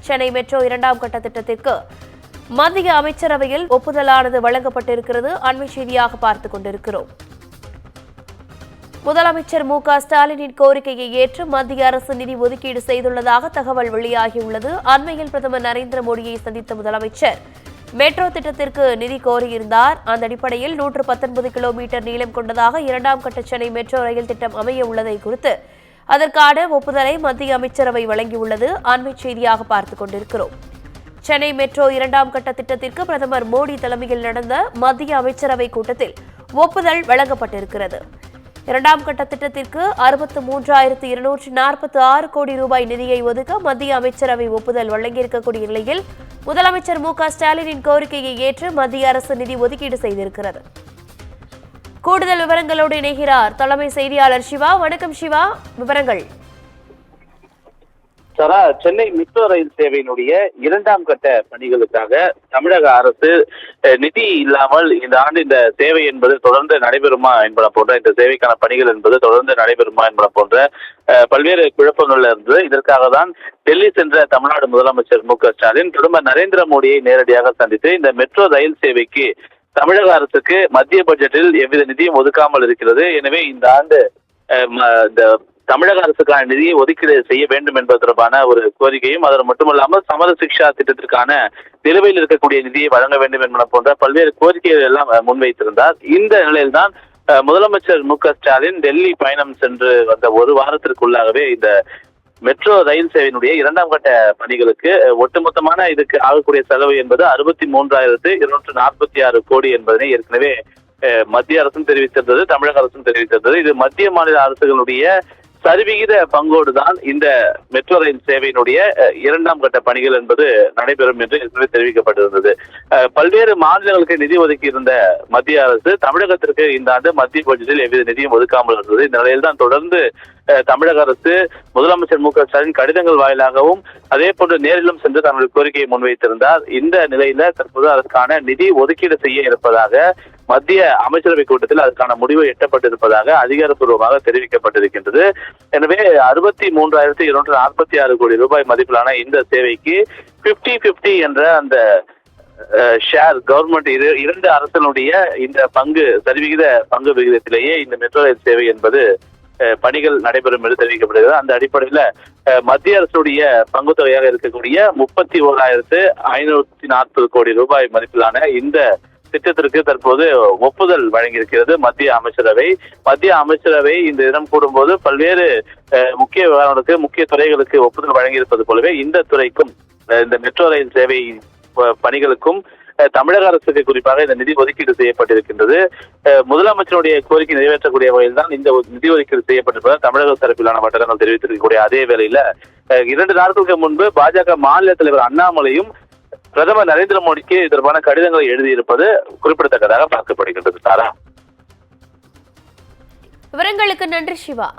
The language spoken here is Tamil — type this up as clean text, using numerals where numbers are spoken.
சென்னை மெட்ரோ இரண்டாம் கட்ட திட்டத்திற்கு மத்திய அமைச்சரவையில் ஒப்புதலானது வழங்கப்பட்டிருக்கிறது. அண்மை செய்தியாக பார்த்துக் கொண்டிருக்கிறோம். முதலமைச்சர் ஸ்டாலினின் கோரிக்கையை ஏற்று மத்திய அரசு நிதி ஒதுக்கீடு செய்துள்ளதாக தகவல் வெளியாகியுள்ளது. அண்மையில் பிரதமர் நரேந்திர மோடியை சந்தித்த முதலமைச்சர் மெட்ரோ திட்டத்திற்கு நிதி கோரியிருந்தார். அந்த அடிப்படையில் 119 கிலோமீட்டர் நீளம் கொண்டதாக இரண்டாம் கட்ட சென்னை மெட்ரோ ரயில் திட்டம் அமைய உள்ளதை குறித்து அதற்கான ஒப்புதலை மத்திய அமைச்சரவை வழங்கியுள்ளது. அண்மை செய்தியாக பார்த்துக் கொண்டிருக்கிறோம். சென்னை மெட்ரோ இரண்டாம் கட்ட திட்டத்திற்கு பிரதமர் மோடி தலைமையில் நடந்த மத்திய அமைச்சரவை கூட்டத்தில் ஒப்புதல் வழங்கப்பட்டிருக்கிறது. இரண்டாம் கட்ட திட்டத்திற்கு 63,246 கோடி ரூபாய் நிதியை ஒதுக்க மத்திய அமைச்சரவை ஒப்புதல் வழங்கியிருக்கக்கூடிய நிலையில் முதலமைச்சர் ஸ்டாலினின் கோரிக்கையை ஏற்று மத்திய அரசு நிதி ஒதுக்கீடு செய்திருக்கிறது. கூடுதல் விவரங்களோடு இணைகிறார் தலைமை செய்தியாளர் சிவா. வணக்கம் சிவா, விவரங்கள். சென்னை மெட்ரோ ரயில் சேவையினுடைய இரண்டாம் கட்ட பணிகளுக்காக தமிழக அரசு நிதி இல்லாமல் இந்த ஆண்டு இந்த சேவை என்பது தொடர்ந்து நடைபெறுமா என்பன போன்ற இந்த சேவைக்கான பணிகள் என்பது தொடர்ந்து நடைபெறுமா என்பன போன்ற பல்வேறு குழப்பங்கள்ல இருந்து இதற்காக தான் டெல்லி சென்ற தமிழ்நாடு முதலமைச்சர் ஸ்டாலின் பிரதமர் நரேந்திர மோடியை நேரடியாக சந்தித்து இந்த மெட்ரோ ரயில் சேவைக்கு தமிழக அரசுக்கு மத்திய பட்ஜெட்டில் எவ்வித நிதியும் ஒதுக்காமல் இருக்கிறது. எனவே இந்த ஆண்டு இந்த தமிழக அரசுக்கான நிதியை ஒதுக்கீடு செய்ய வேண்டும் என்பது தொடர்பான ஒரு கோரிக்கையும், அதோடு மட்டுமல்லாமல் சமர சிக்ஷா திட்டத்திற்கான நிலுவையில் இருக்கக்கூடிய நிதியை வழங்க வேண்டும் என்பன போன்ற பல்வேறு கோரிக்கைகள் எல்லாம் முன்வைத்திருந்தார். இந்த நிலையில்தான் முதலமைச்சர் ஸ்டாலின் டெல்லி பயணம் சென்று வந்த ஒரு வாரத்திற்குள்ளாகவே இந்த மெட்ரோ ரயில் சேவையினுடைய இரண்டாம் கட்ட பணிகளுக்கு ஒட்டுமொத்தமான இதுக்கு ஆகக்கூடிய செலவு என்பது 63,246 கோடி என்பதனை ஏற்கனவே மத்திய அரசும் தெரிவித்திருந்தது, தமிழக அரசும் தெரிவித்திருந்தது. இது மத்திய மாநில அரசுகளுடைய சரிவிகித பங்கோடு தான் இந்த மெட்ரோ ரயில் சேவையினுடைய இரண்டாம் கட்ட பணிகள் என்பது நடைபெறும் என்று தெரிவிக்கப்பட்டிருந்தது. பல்வேறு மாநிலங்களுக்கு நிதி ஒதுக்கி இருந்த மத்திய அரசு தமிழகத்திற்கு இந்த ஆண்டு மத்திய பட்ஜெட்டில் எவ்வித நிதியும் ஒதுக்காமல் இருந்தது. இந்த நிலையில் தான் தொடர்ந்து தமிழக அரசு முதலமைச்சர் ஸ்டாலின் கடிதங்கள் வாயிலாகவும் அதே போன்று நேரிலும் சென்று தங்களுடைய கோரிக்கையை முன்வைத்திருந்தார். இந்த நிலையில தற்போது அதற்கான நிதி ஒதுக்கீடு செய்ய இருப்பதாக மத்திய அமைச்சரவை கூட்டத்தில் அதற்கான முடிவு எட்டப்பட்டிருப்பதாக அதிகாரப்பூர்வமாக தெரிவிக்கப்பட்டிருக்கின்றது. எனவே 63,246 கோடி ரூபாய் மதிப்பிலான இந்த சேவைக்கு 50-50 என்ற அந்த ஷேர் கவர்மெண்ட் இரண்டு அரசனுடைய இந்த பங்கு சரிவிகித பங்கு விகிதத்திலேயே இந்த மெட்ரோ ரயில் சேவை என்பது பணிகள் நடைபெறும் என்று தெரிவிக்கப்படுகிறது. அந்த அடிப்படையில மத்திய அரசுடைய பங்கு தொகையாக இருக்கக்கூடிய 31,540 கோடி ரூபாய் மதிப்பிலான இந்த திட்டத்திற்கு தற்போது ஒப்புதல் வழங்கியிருக்கிறது மத்திய அமைச்சரவை. மத்திய அமைச்சரவை இந்த தினம் கூடும்போது பல்வேறு முக்கிய விவகாரங்களுக்கு, முக்கிய துறைகளுக்கு ஒப்புதல் வழங்கியிருப்பது போலவே இந்த துறைக்கும் இந்த மெட்ரோ ரயில் சேவை பணிகளுக்கும் தமிழக அரசுக்கு குறிப்பாக இந்த நிதி ஒதுக்கீடு செய்யப்பட்டிருக்கின்றது. முதலமைச்சருடைய கோரிக்கை நிறைவேற்றக்கூடிய வகையில் தான் இந்த நிதி ஒதுக்கீடு செய்யப்பட்டிருப்பதாக தமிழக தரப்பிலான வட்டாரங்கள் தெரிவித்திருக்கக்கூடிய அதே வேளையில 2 நாட்களுக்கு முன்பு பாஜக மாநில தலைவர் அண்ணாமலையும் பிரதமர் நரேந்திர மோடிக்கு தொடர்பான கடிதங்களை எழுதியிருப்பது குறிப்பிடத்தக்கதாக பார்க்கப்படுகின்றது. விவரங்களுக்கு நன்றி சிவா.